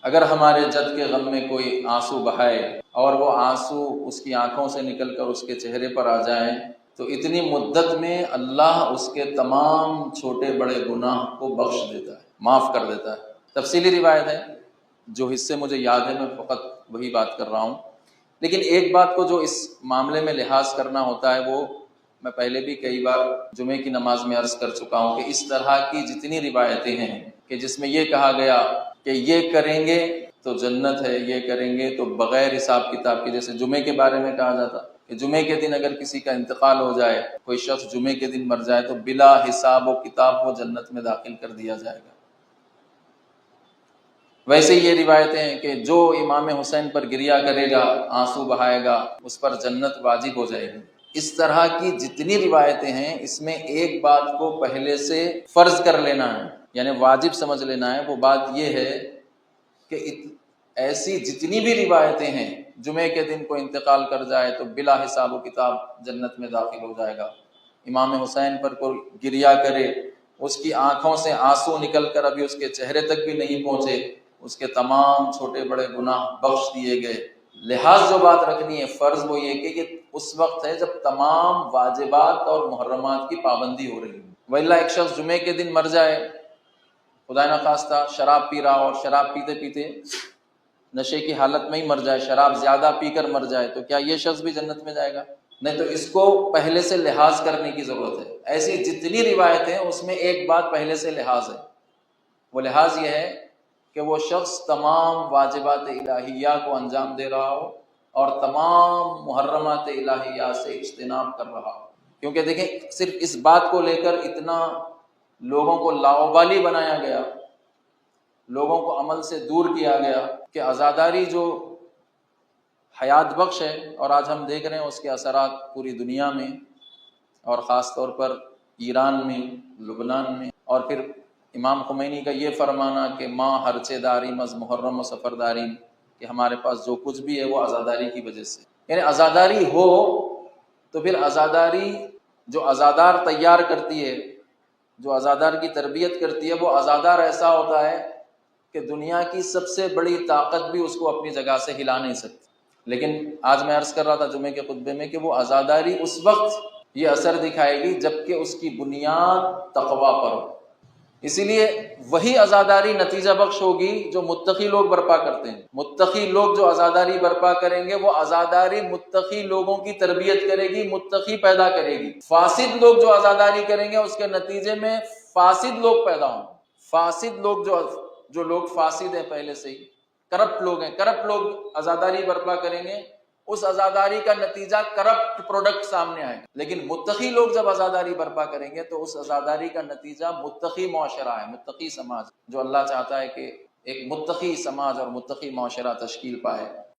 اگر ہمارے جد کے غم میں کوئی آنسو بہائے اور وہ آنسو اس کی آنکھوں سے نکل کر اس کے چہرے پر آ جائیں تو اتنی مدت میں اللہ اس کے تمام چھوٹے بڑے گناہ کو بخش دیتا ہے، معاف کر دیتا ہے۔ تفصیلی روایت ہے، جو حصے مجھے یاد ہے میں فقط وہی بات کر رہا ہوں۔ لیکن ایک بات کو جو اس معاملے میں لحاظ کرنا ہوتا ہے، وہ میں پہلے بھی کئی بار جمعے کی نماز میں عرض کر چکا ہوں کہ اس طرح کی جتنی روایتیں ہیں کہ جس میں یہ کہا گیا کہ یہ کریں گے تو جنت ہے، یہ کریں گے تو بغیر حساب کتاب کے، جیسے جمعے کے بارے میں کہا جاتا کہ جمعے کے دن اگر کسی کا انتقال ہو جائے، کوئی شخص جمعے کے دن مر جائے تو بلا حساب و کتاب وہ جنت میں داخل کر دیا جائے گا۔ ویسے یہ روایتیں ہیں کہ جو امام حسین پر گریہ کرے گا، آنسو بہائے گا، اس پر جنت واجب ہو جائے گی۔ اس طرح کی جتنی روایتیں ہیں، اس میں ایک بات کو پہلے سے فرض کر لینا ہے، یعنی واجب سمجھ لینا ہے۔ وہ بات یہ ہے کہ ایسی جتنی بھی روایتیں ہیں، جمعے کے دن کوئی انتقال کر جائے تو بلا حساب و کتاب جنت میں داخل ہو جائے گا۔ امام حسین پر کوئی گریہ کرے، اس کی آنکھوں سے آنسو نکل کر ابھی اس کے چہرے تک بھی نہیں پہنچے، اس کے تمام چھوٹے بڑے گناہ بخش دیے گئے۔ لحاظ جو بات رکھنی ہے، فرض وہ یہ کہ یہ اس وقت ہے جب تمام واجبات اور محرمات کی پابندی ہو رہی ہے۔ وَإِلَّا ایک شخص جمعے کے دن مر جائے، خدا نخواستہ شراب پی رہا اور شراب پیتے پیتے نشے کی حالت میں ہی مر جائے، شراب زیادہ پی کر مر جائے، تو کیا یہ شخص بھی جنت میں جائے گا؟ نہیں، تو اس کو پہلے سے لحاظ کرنے کی ضرورت ہے۔ ایسی جتنی روایتیں اس میں ایک بات پہلے سے لحاظ ہے، وہ لحاظ یہ ہے کہ وہ شخص تمام واجبات الہیہ کو انجام دے رہا ہو اور تمام محرمات الہیہ سے اجتناب کر رہا ہو۔ کیونکہ دیکھیں، صرف اس بات کو لے کر اتنا لوگوں کو لاابالی بنایا گیا، لوگوں کو عمل سے دور کیا گیا کہ عزاداری جو حیات بخش ہے، اور آج ہم دیکھ رہے ہیں اس کے اثرات پوری دنیا میں اور خاص طور پر ایران میں، لبنان میں، اور پھر امام خمینی کا یہ فرمانا کہ ماں ہرچے داریم از محرم و سفر داریم، کہ ہمارے پاس جو کچھ بھی ہے وہ عزاداری کی وجہ سے، یعنی عزاداری ہو تو پھر عزاداری جو عزادار تیار کرتی ہے، جو عزادار کی تربیت کرتی ہے، وہ عزادار ایسا ہوتا ہے کہ دنیا کی سب سے بڑی طاقت بھی اس کو اپنی جگہ سے ہلا نہیں سکتی۔ لیکن آج میں عرض کر رہا تھا جمعے کے خطبے میں کہ وہ عزاداری اس وقت یہ اثر دکھائے گی جبکہ اس کی بنیاد تقوی پر ہو۔ اسی لیے وہی عزاداری نتیجہ بخش ہوگی جو متقی لوگ برپا کرتے ہیں۔ متقی لوگ جو عزاداری برپا کریں گے، وہ عزاداری متقی لوگوں کی تربیت کرے گی، متقی پیدا کرے گی۔ فاسد لوگ جو عزاداری کریں گے، اس کے نتیجے میں فاسد لوگ پیدا ہوں۔ فاسد لوگ جو لوگ فاسد ہیں، پہلے سے ہی کرپٹ لوگ ہیں، کرپٹ لوگ عزاداری برپا کریں گے، اس عزاداری کا نتیجہ کرپٹ پروڈکٹ سامنے آئے گا۔ لیکن متقی لوگ جب عزاداری برپا کریں گے تو اس عزاداری کا نتیجہ متقی معاشرہ ہے، متقی سماج، جو اللہ چاہتا ہے کہ ایک متقی سماج اور متقی معاشرہ تشکیل پائے۔